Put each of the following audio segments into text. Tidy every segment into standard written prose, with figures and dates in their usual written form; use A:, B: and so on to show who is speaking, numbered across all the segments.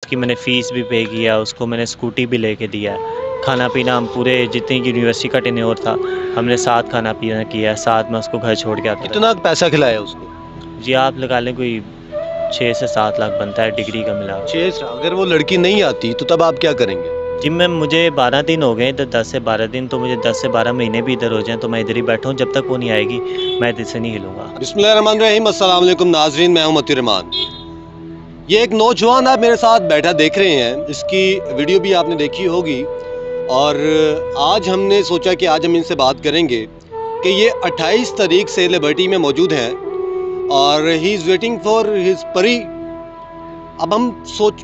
A: उसकी मैंने फ़ीस भी पे किया, उसको मैंने स्कूटी भी लेके दिया है। खाना पीना हम पूरे जितनी यूनिवर्सिटी का टेन्योर था, हमने साथ खाना पीना किया है, साथ में उसको घर छोड़ के आता था।
B: कितना पैसा खिलाया उसको?
A: जी आप लगा लें कोई 6 से 7 लाख बनता है डिग्री का मिला।
B: 6 अगर वो लड़की नहीं आती तो तब आप क्या करेंगे?
A: जी मैम मुझे 12 दिन हो गए इधर, 10 से 12 दिन, तो मुझे 10 से 12 महीने भी इधर हो जाएँ तो मैं इधर ही बैठा हूँ, जब तक वो नहीं आएगी मैं इधर से नहीं हिलूँगा।
B: बिस्मिल्लाहिर्रहमानिर्रहीम, अस्सलाम वालेकुम नाजरीन, मैं हूं मती रहमान। ये एक नौजवान आप मेरे साथ बैठा देख रहे हैं, इसकी वीडियो भी आपने देखी होगी। और आज हमने सोचा कि आज हम इनसे बात करेंगे कि ये 28 तारीख से लिबर्टी में मौजूद हैं और he is waiting for his परी। अब हम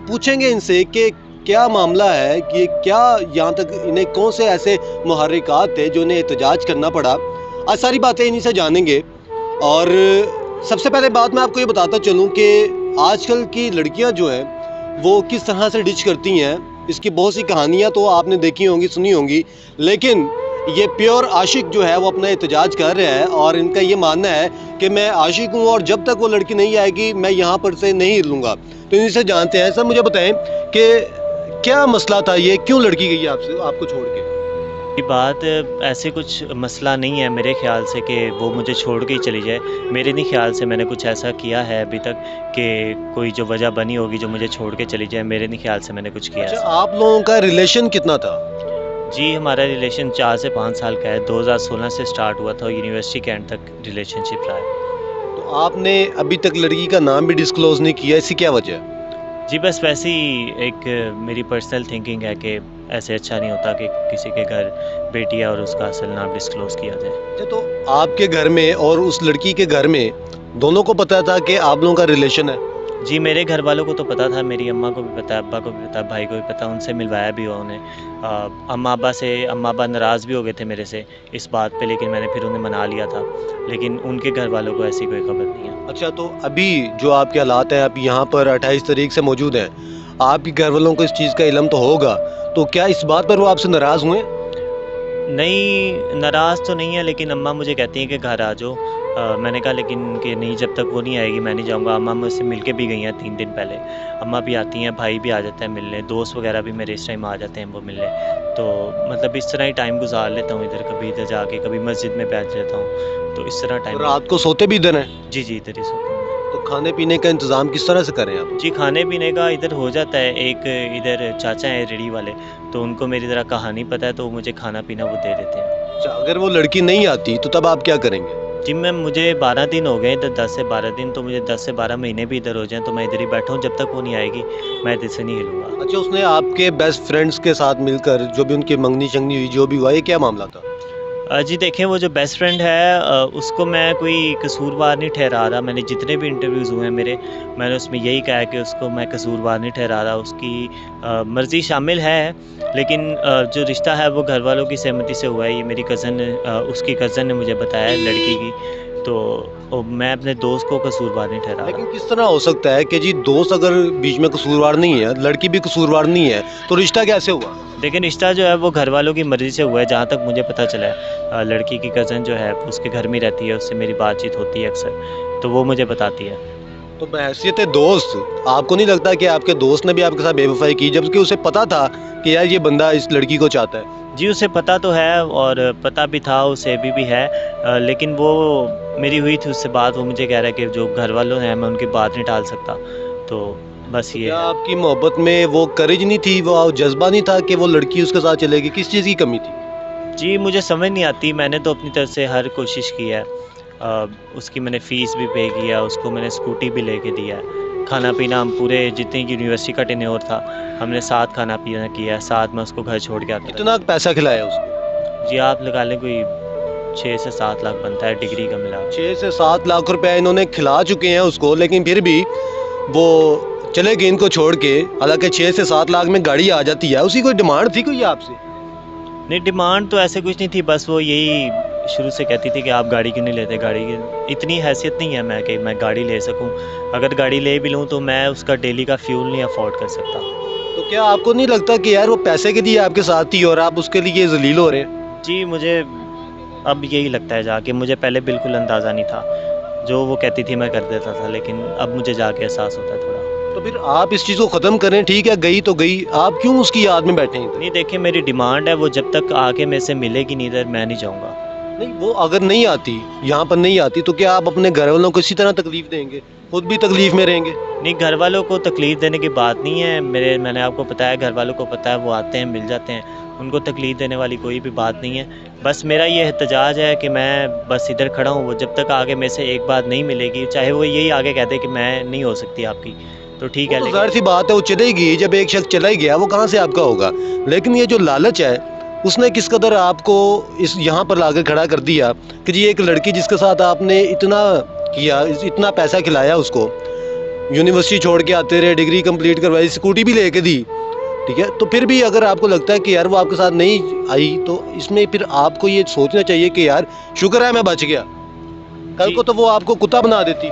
B: पूछेंगे इनसे कि क्या मामला है, कि क्या यहाँ तक इन्हें कौन से ऐसे मुहर्रिकात थे जो इन्हें एहतजाज करना पड़ा। आज सारी बातें इन्हीं से जानेंगे। और सबसे पहले बात मैं आपको ये बताता चलूँ कि आजकल की लड़कियां जो हैं वो किस तरह से डिच करती हैं, इसकी बहुत सी कहानियां तो आपने देखी होंगी, सुनी होंगी, लेकिन ये प्योर आशिक जो है वो अपना एहतजाज कर रहा है और इनका ये मानना है कि मैं आशिक हूँ और जब तक वो लड़की नहीं आएगी मैं यहाँ पर से नहीं हिलूँगा। तो इनसे जानते हैं। सर मुझे बताएं कि क्या मसला था, ये क्यों लड़की गई आपसे, आपको छोड़ के?
A: ये बात ऐसे कुछ मसला नहीं है मेरे ख़्याल से कि वो मुझे छोड़ के ही चली जाए। मेरे नहीं ख़्याल से मैंने कुछ ऐसा किया है अभी तक कि कोई जो वजह बनी होगी जो मुझे छोड़ के चली जाए। मेरे नहीं ख़्याल से मैंने कुछ किया
B: अच्छा,
A: ऐसा।
B: आप लोगों का रिलेशन कितना था?
A: जी हमारा रिलेशन 4 से 5 साल का है। 2016 से स्टार्ट हुआ था और यूनिवर्सिटी के एंड तक रिलेशनशिप रहा है।
B: तो आपने अभी तक लड़की का नाम भी डिस्क्लोज़ नहीं किया, इसकी क्या वजह है?
A: जी बस वैसे ही एक मेरी पर्सनल थिंकिंग है कि ऐसे अच्छा नहीं होता कि किसी के घर बेटी है और उसका असल नाम डिस्क्लोज़ किया जाए।
B: अच्छा, तो आपके घर में और उस लड़की के घर में दोनों को पता था कि आप लोगों का रिलेशन है?
A: जी मेरे घर वालों को तो पता था, मेरी अम्मा को भी पता है, अब्बा को भी पता है, भाई को भी पता है, उनसे मिलवाया भी हुआ उन्हें। अम्मा अब्बा नाराज़ भी हो गए थे मेरे से इस बात पे, लेकिन मैंने फिर उन्हें मना लिया था। लेकिन उनके घर वालों को ऐसी कोई खबर नहीं है।
B: अच्छा, तो अभी जो आपके हालात हैं, आप यहाँ पर 28 तारीख से मौजूद हैं, आपके घर वालों को इस चीज़ का इल्म तो होगा, तो क्या इस बात पर वो आपसे नाराज़ हुए?
A: नहीं, नाराज़ तो नहीं है, लेकिन अम्मा मुझे कहती हैं कि घर आ जाओ। मैंने कहा लेकिन कि नहीं, जब तक वो नहीं आएगी मैं नहीं जाऊँगा। अम्मा मुझसे मिल के भी गई हैं 3 दिन पहले। अम्मा भी आती हैं, भाई भी आ जाता है मिलने, दोस्त वगैरह भी मेरे इस टाइम आ जाते हैं वो मिलने। तो मतलब इस तरह ही टाइम गुज़ार लेता हूँ इधर, कभी इधर जाके, कभी मस्जिद में बैठ जाता हूँ। तो इस तरह
B: तो
A: टाइम।
B: रात को सोते भी इधर हैं?
A: जी, जी, इधर ही सोता हूँ।
B: तो खाने पीने का इंतज़ाम किस तरह से करें आप?
A: जी, खाने-पीने का इधर हो जाता है। एक इधर चाचा हैं रेहड़ी वाले, तो उनको मेरी ज़रा कहानी पता है, तो मुझे खाना-पीना वो दे देते हैं।
B: अच्छा, अगर वो लड़की नहीं आती तो तब आप क्या करेंगे?
A: जी मैम मुझे 12 दिन हो गए इधर, 10 से 12 दिन, तो मुझे 10 से 12 महीने भी इधर हो जाएँ तो मैं इधर ही बैठा हूँ, जब तक वो नहीं आएगी मैं इधर से नहीं हिलूँगा।
B: अच्छा, उसने आपके बेस्ट फ्रेंड्स के साथ मिलकर जो भी उनकी मंगनी-शंगनी हुई, जो भी हुआ, ये क्या मामला था?
A: जी देखें, वो जो बेस्ट फ्रेंड है उसको मैं कोई कसूरवार नहीं ठहरा रहा। मैंने जितने भी इंटरव्यूज़ हुए हैं मेरे, मैंने उसमें यही कहा है कि उसको मैं कसूरवार नहीं ठहरा रहा। उसकी मर्ज़ी शामिल है, लेकिन जो रिश्ता है वो घर वालों की सहमति से हुआ है। ये मेरी कज़न उसकी कज़न ने मुझे बताया है लड़की की, तो मैं अपने दोस्त को कसूरवार नहीं ठहरा
B: लेकिन
A: रहा।
B: किस तरह हो सकता है कि जी दोस्त अगर बीच में कसूरवार नहीं है, लड़की भी कसूरवार नहीं है, तो रिश्ता कैसे हुआ?
A: लेकिन रिश्ता जो है वो घर वालों की मर्ज़ी से हुआ है, जहाँ तक मुझे पता चला है। लड़की की कज़न जो है वो उसके घर में रहती है, उससे मेरी बातचीत होती है अक्सर, तो वो मुझे बताती है।
B: तो बहैसियत दोस्त, आपको नहीं लगता कि आपके दोस्त ने भी आपके साथ बेवफाई की, जबकि उसे पता था कि यार ये बंदा इस लड़की को चाहता है?
A: जी, उसे पता तो है और पता भी था, उसे अभी भी है। लेकिन वो मेरी हुई थी उससे बात, वो मुझे कह रहा है कि जो घर वालों हैं मैं उनकी बात नहीं टाल सकता। तो बस
B: तो
A: ये
B: क्या
A: है।
B: आपकी मोहब्बत में वो करेज नहीं थी, वो जज्बा नहीं था कि वो लड़की उसके साथ चलेगी? किस चीज़ की कमी थी?
A: जी, मुझे समझ नहीं आती, मैंने तो अपनी तरफ से हर कोशिश की है। उसकी मैंने फ़ीस भी पे किया, उसको मैंने स्कूटी भी लेके दिया है। खाना-पीना हम पूरे जितनी यूनिवर्सिटी का टेन्योर था, हमने साथ खाना-पीना किया है, साथ में उसको घर छोड़ के आता था।
B: कितना पैसा खिलाया उसको?
A: जी, आप लगा लें कोई 6 से 7 लाख बनता है डिग्री का मिला।
B: 6 से 7 लाख रुपए इन्होंने खिला चुके हैं उसको, लेकिन फिर भी वो चले गए इनको छोड़ के। हालांकि 6 से 7 लाख में गाड़ी आ जाती है, उसी कोई डिमांड थी कोई आपसे?
A: नहीं, डिमांड तो ऐसे कुछ नहीं थी, बस वो यही शुरू से कहती थी कि आप गाड़ी क्यों नहीं लेते, गाड़ी की इतनी हैसियत नहीं है मैं कि मैं गाड़ी ले सकूं। अगर गाड़ी ले भी लूं तो मैं उसका डेली का फ्यूल नहीं अफोर्ड कर सकता।
B: तो क्या आपको नहीं लगता कि यार वो पैसे के लिए आपके साथ थी और आप उसके लिए जलील हो रहे हैं?
A: जी, मुझे अब यही लगता है जाके, मुझे पहले बिल्कुल अंदाज़ा नहीं था। जो वो कहती थी मैं कर देता था, लेकिन अब मुझे जाके एहसास होता है थोड़ा।
B: तो फिर आप इस चीज़ को ख़त्म करें, ठीक है गई तो गई, आप क्यों उसकी याद में बैठे हैं?
A: नहीं देखिए, मेरी डिमांड है, वो जब तक आके मेरे से मिलेगी नहीं इधर, मैं नहीं जाऊँगा।
B: नहीं, वो अगर नहीं आती, यहाँ पर नहीं आती, तो क्या आप अपने घर वालों को इसी तरह तकलीफ देंगे, खुद भी तकलीफ में रहेंगे?
A: नहीं, घर वालों को तकलीफ़ देने की बात नहीं है। मैंने आपको बताया, घर वालों को पता है, वो आते हैं, मिल जाते हैं। उनको तकलीफ़ देने वाली कोई भी बात नहीं है। बस मेरा ये एहतजाज है कि मैं बस इधर खड़ा हूँ, वो जब तक आगे मेरे से एक बात नहीं मिलेगी, चाहे वो यही आगे कह दे कि मैं नहीं हो सकती आपकी, तो ठीक है,
B: तो
A: लेकिन
B: ज़ाहिर सी बात है, वो चलेगी, जब एक शख्स चला ही गया, वो कहाँ से आपका होगा? लेकिन ये जो लालच है, उसने किस कदर आपको इस यहाँ पर लाकर खड़ा कर दिया कि जी एक लड़की जिसके साथ आपने इतना किया, इतना पैसा खिलाया उसको, यूनिवर्सिटी छोड़ के आते रहे, डिग्री कंप्लीट करवाई, स्कूटी भी लेके दी, ठीक है, तो फिर भी अगर आपको लगता है कि यार वो आपके साथ नहीं आई, तो इसमें फिर आपको ये सोचना चाहिए कि यार शुक्र है मैं बच गया, कल
A: जी।
B: को तो वो आपको कुत्ता बना देती।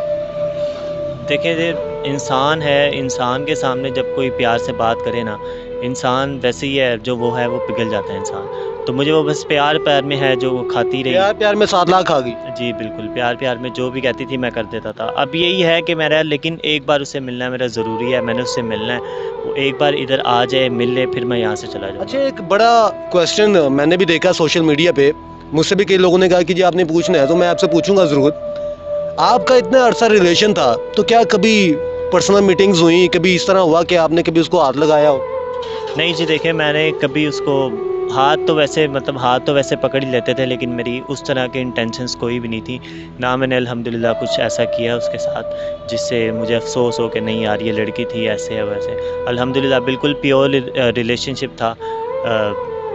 A: देखिए, ये इंसान है, इंसान के सामने जब कोई प्यार से बात करे ना, इंसान वैसे ही है, जो वो है वो पिघल जाता है इंसान। तो मुझे वो बस प्यार-प्यार में है, जो वो खाती रही।
B: प्यार प्यार में 7 लाख आ गई।
A: जी, बिल्कुल, प्यार-प्यार में जो भी कहती थी मैं कर देता था। अब यही है कि मेरा, लेकिन एक बार उससे मिलना मेरा ज़रूरी है, मैंने उससे मिलना है। वो एक बार इधर आ जाए, मिल ले, फिर मैं यहाँ से चला
B: अच्छा,
A: जाऊँगा।
B: एक बड़ा क्वेश्चन मैंने भी देखा सोशल मीडिया पे, मुझसे भी कई लोगों ने कहा कि जी आपने पूछना है, तो मैं आपसे पूछूंगा ज़रूर। आपका इतना अरसा रिलेशन था, तो क्या कभी पर्सनल मीटिंग्स हुई, कभी इस तरह हुआ कि आपने कभी उसको हाथ लगाया हो?
A: नहीं जी, देखिए, मैंने कभी उसको हाथ तो वैसे पकड़ ही लेते थे, लेकिन मेरी उस तरह के इंटेंशंस कोई भी नहीं थी। ना मैंने अल्हम्दुलिल्लाह कुछ ऐसा किया उसके साथ जिससे मुझे अफ़सोस हो कि नहीं यार ये लड़की थी, ऐसे है वैसे। अल्हम्दुलिल्लाह बिल्कुल प्योर रिलेशनशिप था।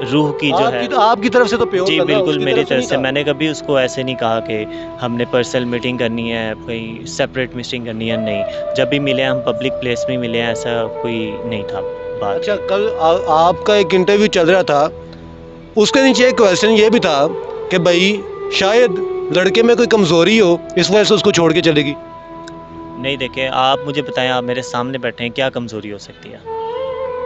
A: रूह की जो है।
B: आपकी तरफ से तो प्योर
A: जी,
B: था ना,
A: बिल्कुल
B: उसकी
A: मेरी
B: तरफ
A: तरफ
B: नहीं
A: से
B: था?
A: मैंने कभी उसको ऐसे नहीं कहा कि हमने पर्सनल मीटिंग करनी है, कोई सेपरेट मीटिंग करनी है, नहीं। जब भी मिले हम पब्लिक प्लेस में मिले, ऐसा कोई नहीं था बात।
B: अच्छा, कल आपका एक इंटरव्यू चल रहा था, उसके नीचे एक क्वेश्चन ये भी था कि भाई शायद लड़के में कोई कमज़ोरी हो, इस वजह से उसको छोड़ के चलेगी।
A: नहीं देखिए, आप मुझे बताएं, आप मेरे सामने बैठे हैं, क्या कमज़ोरी हो सकती है?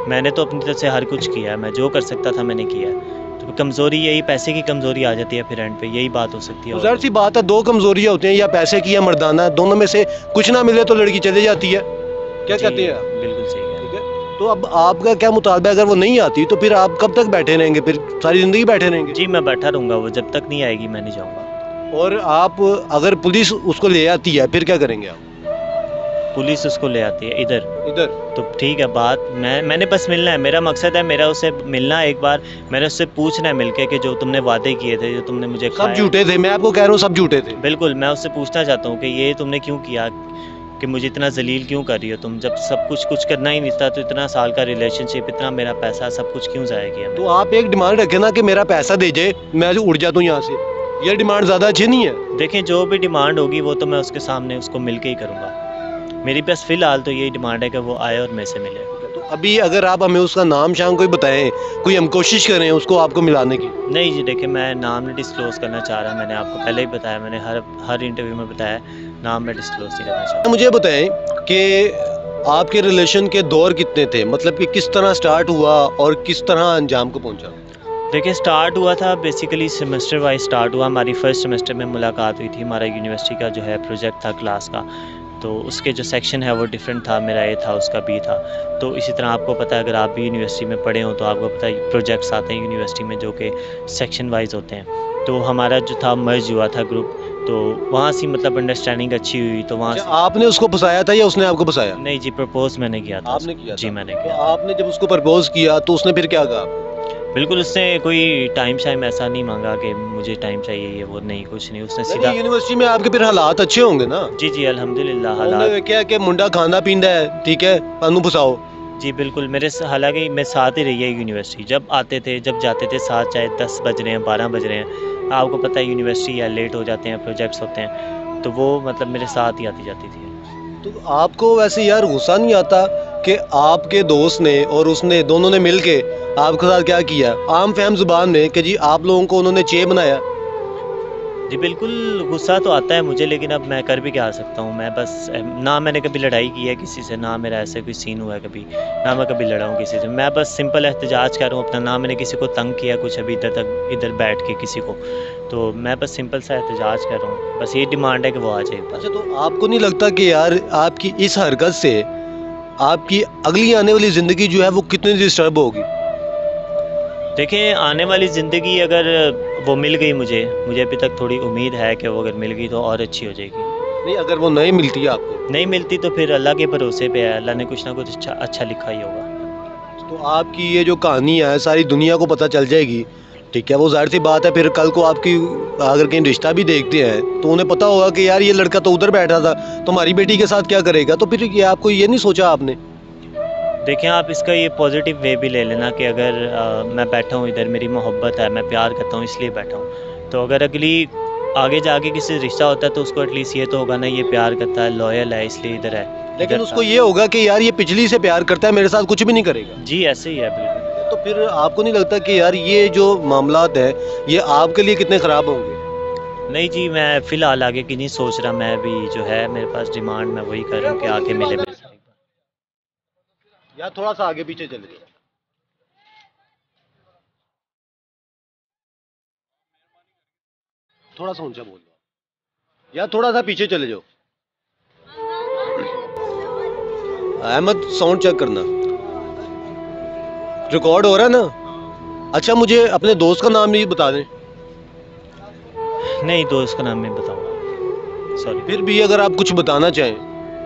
A: मैंने तो अपनी तरफ से हर कुछ किया है, मैं जो कर सकता था मैंने किया है। तो कमज़ोरी यही, पैसे की कमज़ोरी आ जाती है फिर एंड पे, यही बात हो सकती है।
B: तो
A: और
B: ज़ाहिर सी बात है, 2 कमज़ोरियाँ होती हैं, या पैसे की या मर्दाना, दोनों में से कुछ ना मिले तो लड़की चली जाती है। क्या
A: जी,
B: कहते हैं आप?
A: बिल्कुल सही है।
B: ठीक है, तो अब आपका क्या मुतालबा है, अगर वो नहीं आती तो फिर आप कब तक बैठे रहेंगे, फिर सारी ज़िंदगी बैठे रहेंगे?
A: जी, मैं बैठा रहूँगा, वो जब तक नहीं आएगी मैं नहीं जाऊँगा।
B: और आप, अगर पुलिस उसको ले आती है, फिर क्या करेंगे आप?
A: पुलिस उसको ले आती है इधर,
B: इधर
A: तो ठीक है, बात मैंने बस मिलना है, मेरा मकसद है, मेरा उससे मिलना है एक बार। मैंने उससे पूछना है मिलके कि जो तुमने वादे किए थे, जो तुमने मुझे
B: सब
A: खाए।
B: झूठे थे, मैं आपको कह रहा हूँ सब झूठे थे।
A: बिल्कुल, मैं उससे पूछना चाहता हूँ कि ये तुमने क्यों किया, कि मुझे इतना ज़लील क्यों कर रही हो तुम, जब सब कुछ करना ही नहीं था, तो इतना साल का रिलेशनशिप, इतना मेरा पैसा, सब कुछ क्यों ज़ाया किया
B: तो
A: मैंने?
B: आप एक डिमांड रखें ना कि मेरा पैसा दे जाए, मैं उड़ जाता हूँ यहाँ से। ये डिमांड ज़्यादा अच्छी नहीं है?
A: देखें, जो भी डिमांड होगी वो तो मैं उसके सामने उसको मिल के ही करूँगा। मेरी बस फ़िलहाल तो यही डिमांड है कि वो आए और मेरे से मिले।
B: तो अभी अगर आप हमें उसका नाम शाम कोई बताएं, कोई हम कोशिश करें उसको आपको मिलाने की।
A: नहीं जी, देखिए, मैं नाम नहीं डिस्क्लोज़ करना चाह रहा, मैंने आपको पहले ही बताया, मैंने हर इंटरव्यू में बताया, नाम मैं डिस्क्लोज़ नहीं करना चाहता।
B: मुझे बताएं कि आपके रिलेशन के दौर कितने थे, मतलब कि किस तरह स्टार्ट हुआ और किस तरह अंजाम को पहुंचा?
A: देखिए, स्टार्ट हुआ था बेसिकली सेमेस्टर वाइज स्टार्ट हुआ। हमारी फर्स्ट सेमेस्टर में मुलाकात हुई थी, हमारा यूनिवर्सिटी का जो है प्रोजेक्ट था क्लास का, तो उसके जो सेक्शन है वो डिफरेंट था, मेरा ए था, उसका बी था। तो इसी तरह आपको पता है, अगर आप भी यूनिवर्सिटी में पढ़े हो तो आपको पता है प्रोजेक्ट्स आते हैं यूनिवर्सिटी में जो कि सेक्शन वाइज होते हैं। तो हमारा जो था मर्ज हुआ था ग्रुप, तो वहाँ से मतलब अंडरस्टैंडिंग अच्छी हुई, तो वहाँ
B: अच्छा,
A: से।
B: आपने उसको फंसाया था या उसने आपको फंसाया?
A: नहीं जी, प्रपोज़ मैंने किया था
B: आपने
A: उसको।
B: किया
A: जी,
B: था?
A: मैंने
B: तो
A: किया था।
B: आपने जब उसको प्रपोज किया तो उसने फिर क्या कहा?
A: बिल्कुल, उसने कोई टाइम शाइम ऐसा नहीं माँगा कि मुझे टाइम चाहिए, ये वो, नहीं, कुछ नहीं, उसने सीधा।
B: नहीं, यूनिवर्सिटी में आपके फिर हालात अच्छे होंगे ना?
A: जी, जी, अल्हम्दुलिल्लाह
B: उन्होंने
A: हालात।
B: क्या कि मुंडा खाना पींदा है, ठीक है, पानू फसाओ।
A: जी, बिल्कुल, हालाँकि मैं साथ ही रही है यूनिवर्सिटी, जब आते थे, जब जाते थे साथ, चाहे 10 बज रहे हैं, 12 बज रहे हैं, आपको पता है यूनिवर्सिटी या लेट हो जाते हैं, प्रोजेक्ट्स होते हैं, तो वो मतलब मेरे साथ ही आती जाती थी।
B: तो आपको वैसे यार गुस्सा नहीं आता कि आपके दोस्त ने और उसने, दोनों ने मिलके आपके साथ क्या किया? आम फहम ज़ुबान में कि जी आप लोगों को उन्होंने चे बनाया।
A: जी, बिल्कुल, गुस्सा तो आता है मुझे, लेकिन अब मैं कर भी क्या सकता हूँ। मैं बस, ना मैंने कभी लड़ाई की है किसी से, ना मेरा ऐसा कोई सीन हुआ है कभी, ना मैं कभी लड़ा हूँ किसी से। मैं बस सिंपल एहतजाज कर रहा हूँ अपना, ना मैंने किसी को तंग किया कुछ अभी इधर बैठ के किसी को। तो मैं बस सिंपल सा एहतजाज कर रहा हूँ, बस ये डिमांड है कि वो आ जाए एक बार।
B: अच्छा, तो आपको नहीं लगता कि यार आपकी इस हरकत से आपकी अगली आने वाली ज़िंदगी जो है वो कितनी डिस्टर्ब होगी?
A: देखिए, आने वाली ज़िंदगी अगर वो मिल गई मुझे अभी तक थोड़ी उम्मीद है कि वो अगर मिल गई तो और अच्छी हो जाएगी।
B: नहीं, अगर वो नहीं मिलती है आपको,
A: नहीं मिलती तो फिर अल्लाह के भरोसे पे है, अल्लाह ने कुछ ना कुछ अच्छा अच्छा लिखा ही होगा।
B: तो आपकी ये जो कहानी है सारी दुनिया को पता चल जाएगी, ठीक है? वो ज़ाहिर-सी बात है, फिर कल को आपकी अगर कहीं रिश्ता भी देखते हैं, तो उन्हें पता होगा कि यार ये लड़का तो उधर बैठा था, तो हमारी बेटी के साथ क्या करेगा? तो फिर ये आपको ये नहीं सोचा आपने?
A: देखिए, आप इसका ये पॉज़िटिव वे भी ले लेना कि अगर मैं बैठा हूँ इधर, मेरी मोहब्बत है, मैं प्यार करता हूँ इसलिए बैठा हूँ। तो अगर अगली आगे जाके किसी से रिश्ता होता है तो उसको एटलीस्ट ये तो होगा ना, ये प्यार करता है, लॉयल है इसलिए इधर है,
B: लेकिन
A: इधर
B: उसको
A: था।
B: ये होगा कि यार ये पिछली से प्यार करता है, मेरे साथ कुछ भी नहीं करेगा।
A: जी, ऐसे ही है बिल्कुल।
B: तो फिर आपको नहीं लगता कि यार ये जो मामलात हैं, ये आपके लिए कितने ख़राब होंगे?
A: नहीं जी, मैं फ़िलहाल आगे की नहीं सोच रहा, मैं भी जो है मेरे पास डिमांड मैं वही कर रहा हूँ कि आके मिले मेरे साथ एक बार।
B: या थोड़ा-सा आगे पीछे चले जाओ। थोड़ा-सा ऊँचा बोल दो। या थोड़ा-सा पीछे चले जाओ। अहमद, साउंड चेक करना। रिकॉर्ड हो रहा है ना? अच्छा, मुझे अपने दोस्त का नाम भी बता दें।
A: नहीं, दोस्त का नाम नहीं बताऊँगा, सॉरी।
B: फिर भी अगर आप कुछ बताना चाहें,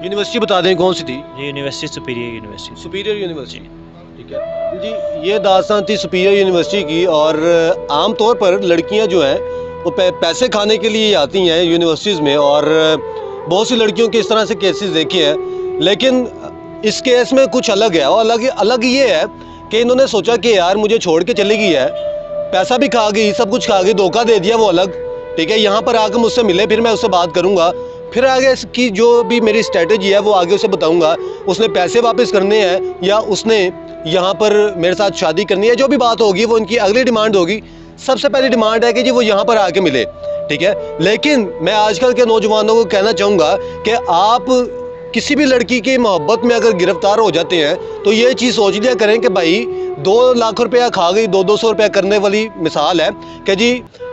B: यूनिवर्सिटी बता दें कौन सी थी?
A: ये यूनिवर्सिटी सुपीरियर यूनिवर्सिटी थी।
B: सुपीरियर
A: जी।
B: यूनिवर्सिटी, ठीक है जी। ये दास्तान थी सुपीरियर यूनिवर्सिटी की। और आम तौर पर लड़कियां जो हैं वो पैसे खाने के लिए आती हैं यूनिवर्सिटीज़ में, और बहुत सी लड़कियों के इस तरह से केसेस देखे हैं। लेकिन इस केस में कुछ अलग है, और अलग अलग ये है कि इन्होंने सोचा कि यार मुझे छोड़ के चली गई है, पैसा भी खा गई, सब कुछ खा गई, धोखा दे दिया वो अलग, ठीक है? यहाँ पर आकर मुझसे मिले, फिर मैं उससे बात करूँगा, फिर आगे इसकी जो भी मेरी स्ट्रेटजी है वो आगे उसे बताऊँगा। उसने पैसे वापस करने हैं या उसने यहाँ पर मेरे साथ शादी करनी है, जो भी बात होगी वो इनकी अगली डिमांड होगी। सबसे पहली डिमांड है कि जी वो यहाँ पर आके मिले, ठीक है? लेकिन मैं आजकल के नौजवानों को कहना चाहूँगा कि आप किसी भी लड़की की मोहब्बत में अगर गिरफ्तार हो जाते हैं तो ये चीज़ सोच लिया करें कि भाई 2 लाख रुपया खा गई, 200 रुपया करने वाली मिसाल है कि जी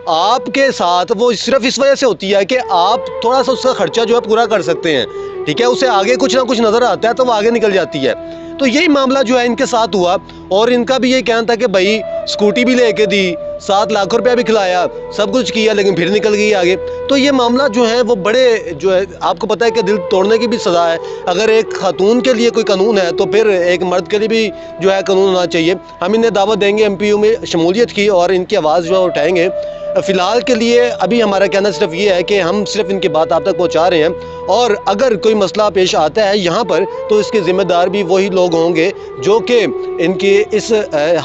B: आपके साथ वो सिर्फ इस वजह से होती है कि आप थोड़ा सा उसका खर्चा जो है पूरा कर सकते हैं, ठीक है? उसे आगे कुछ ना कुछ नज़र आता है तो वो आगे निकल जाती है। तो यही मामला जो है इनके साथ हुआ, और इनका भी यही कहना था कि भाई स्कूटी भी लेके दी, 7 लाख रुपया भी खिलाया, सब कुछ किया, लेकिन फिर निकल गई आगे। तो ये मामला जो है वो बड़े जो है, आपको पता है कि दिल तोड़ने की भी सज़ा है। अगर एक खातून के लिए कोई कानून है तो फिर एक मर्द के लिए भी जो है कानून होना चाहिए। हम इन्हें दावत देंगे MPU में शमूलियत की, और इनकी आवाज़ जो है उठाएंगे। फ़िलहाल के लिए अभी हमारा कहना सिर्फ ये है कि हम सिर्फ इनकी बात आप तक पहुंचा रहे हैं, और अगर कोई मसला पेश आता है यहाँ पर तो इसके ज़िम्मेदार भी वही लोग होंगे जो कि इनकी इस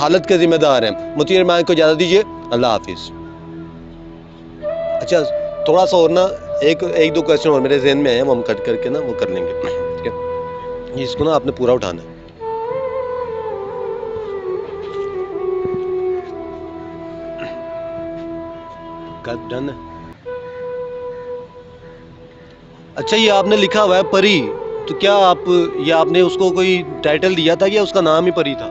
B: हालत के ज़िम्मेदार हैं। मुतीर रहमान को इजाज़त दीजिए, अल्लाह हाफिज़। अच्छा, थोड़ा सा और ना, एक दो क्वेश्चन और मेरे जहन में आए हैं, वो हम कट करके ना वो कर लेंगे, ठीक है? इसको ना आपने पूरा उठाना है। कब डन है? अच्छा, ये आपने लिखा हुआ है परी, तो क्या आप ये आपने उसको कोई टाइटल दिया था या उसका नाम ही परी था?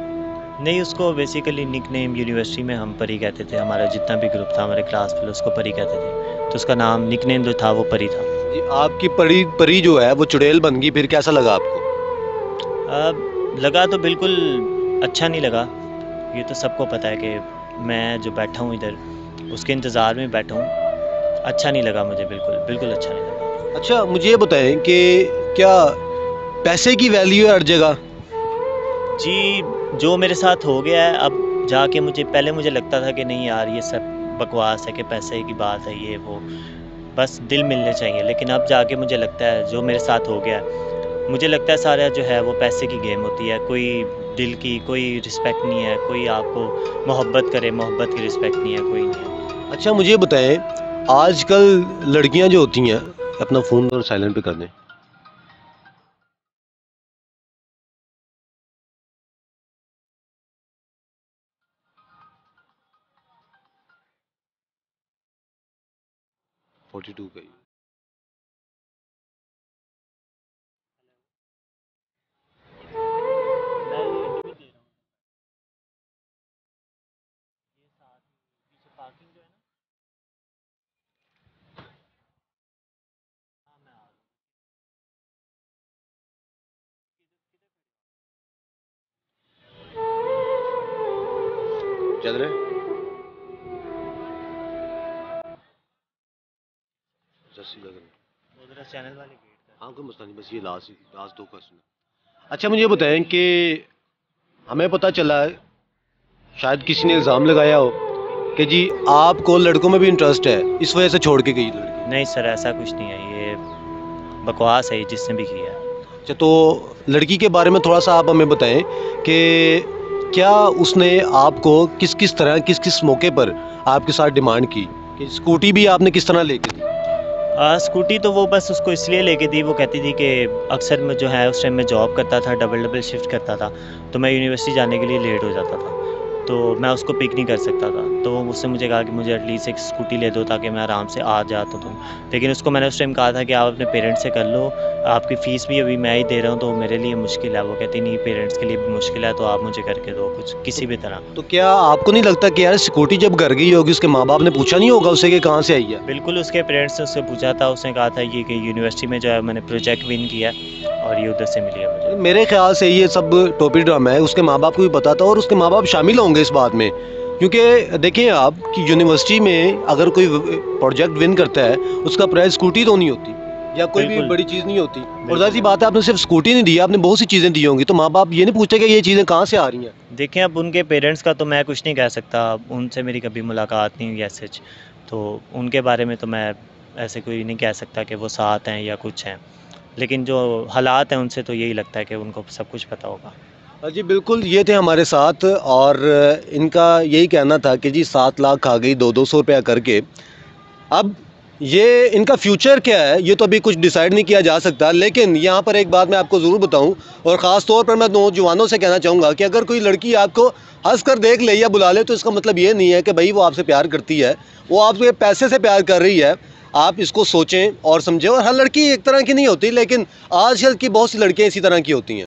A: नहीं, उसको बेसिकली निकनेम यूनिवर्सिटी में हम परी कहते थे, हमारा जितना भी ग्रुप था हमारे क्लास में उसको परी कहते थे। तो उसका नाम निकनेम जो था वो परी था।
B: जी, आपकी परी परी जो है वो चुड़ैल बन गई, फिर कैसा लगा आपको?
A: लगा तो बिल्कुल अच्छा नहीं लगा। ये तो सबको पता है कि मैं जो बैठा हूँ इधर, उसके इंतज़ार में बैठा हूँ। अच्छा नहीं लगा मुझे, बिल्कुल, बिल्कुल अच्छा नहीं लगा।
B: अच्छा, मुझे ये बताएं कि क्या पैसे की वैल्यू है हर जगह?
A: जी, जो मेरे साथ हो गया है, अब जाके मुझे पहले मुझे लगता था कि नहीं यार ये सब बकवास है कि पैसे की बात है ये वो, बस दिल मिलने चाहिए। लेकिन अब जाके मुझे लगता है जो मेरे साथ हो गया है, मुझे लगता है सारा जो है वो पैसे की गेम होती है। कोई दिल की कोई रिस्पेक्ट नहीं है, कोई आपको मोहब्बत करे, मोहब्बत की रिस्पेक्ट नहीं है, कोई नहीं है।
B: अच्छा, मुझे ये बताएं, आजकल लड़कियां जो होती हैं, अपना फ़ोन और साइलेंट पे कर दें। फोर्टी टू पे।
A: मैं ये इंटरव्यू दे रहा हूँ। ये साथ पीछे पार्किंग जो है ना। हाँ, मैं आ रहा हूँ।
B: चल रहे हैं।
A: चैनल वाले गेट
B: हाँ कोई मसला नहीं, बस ये लास्ट 2 क्वेश्चन। अच्छा मुझे ये बताएं कि हमें पता चला है, शायद किसी ने इल्ज़ाम लगाया हो कि जी आपको लड़कों में भी इंटरेस्ट है, इस वजह से छोड़ के गई लड़की।
A: नहीं सर, ऐसा कुछ नहीं है, ये बकवास है जिसने भी किया है।
B: अच्छा तो लड़की के बारे में थोड़ा सा आप हमें बताएं कि क्या उसने आपको किस किस तरह किस किस मौके पर आपके साथ डिमांड की, कि स्कूटी भी आपने किस तरह लेके दी?
A: स्कूटी तो वो बस उसको इसलिए लेके दी, वो कहती थी कि अक्सर मैं जो है उस टाइम मैं जॉब करता था, डबल शिफ्ट करता था, तो मैं यूनिवर्सिटी जाने के लिए लेट हो जाता था, तो मैं उसको पिक नहीं कर सकता था। तो वो मुझसे मुझे कहा कि मुझे एटलीस्ट एक स्कूटी ले दो ताकि मैं आराम से आ जाता हूँ। लेकिन उसको मैंने उस टाइम कहा था कि आप अपने पेरेंट्स से कर लो, आपकी फ़ीस भी अभी मैं ही दे रहा हूँ, तो मेरे लिए मुश्किल है। वो कहती नहीं, पेरेंट्स के लिए भी मुश्किल है, तो आप मुझे करके दो कुछ किसी भी तरह।
B: तो क्या आपको नहीं लगता कि यार स्कूटी जब घर गई होगी उसके माँ बाप ने पूछा नहीं होगा उसे कि कहाँ से आई है?
A: बिल्कुल, उसके पेरेंट्स ने उससे पूछा था, उसने कहा था ये कि यूनिवर्सिटी में जो है मैंने प्रोजेक्ट विन किया और ये उधर से मिली है मुझे।
B: मेरे ख्याल से ये सब टोपी ड्रामा है, उसके माँ बाप को भी पता था और उसके माँ बाप शामिल होंगे इस बात में, क्योंकि देखिए आप कि यूनिवर्सिटी में अगर कोई प्रोजेक्ट विन करता है उसका प्राइस स्कूटी तो नहीं होती या कोई भी
A: बिल्कुल।
B: बड़ी चीज़ नहीं होती। और जाहिर सी बात है आपने सिर्फ स्कूटी नहीं दी, आपने बहुत सी चीज़ें दी होंगी, तो माँ बाप ये नहीं पूछते कि ये चीज़ें कहाँ से आ रही हैं?
A: देखें, अब उनके पेरेंट्स का तो मैं कुछ नहीं कह सकता, उनसे मेरी कभी मुलाकात नहीं हुई एज़ सच, तो उनके बारे में तो मैं ऐसे कोई नहीं कह सकता कि वो साथ हैं या कुछ हैं। लेकिन जो हालात हैं उनसे तो यही लगता है कि उनको सब कुछ पता होगा।
B: जी बिल्कुल, ये थे हमारे साथ और इनका यही कहना था कि जी 7 लाख खा गई 200 रुपया करके। अब ये इनका फ्यूचर क्या है ये तो अभी कुछ डिसाइड नहीं किया जा सकता, लेकिन यहाँ पर एक बात मैं आपको ज़रूर बताऊँ और ख़ास तौर पर मैं नौजवानों से कहना चाहूँगा कि अगर कोई लड़की आपको हंस कर देख ले या बुला ले तो इसका मतलब ये नहीं है कि भाई वो आपसे प्यार करती है, वो आपसे पैसे से प्यार कर रही है। आप इसको सोचें और समझें। और हर लड़की एक तरह की नहीं होती, लेकिन आजकल की बहुत सी लड़कियाँ इसी तरह की होती हैं।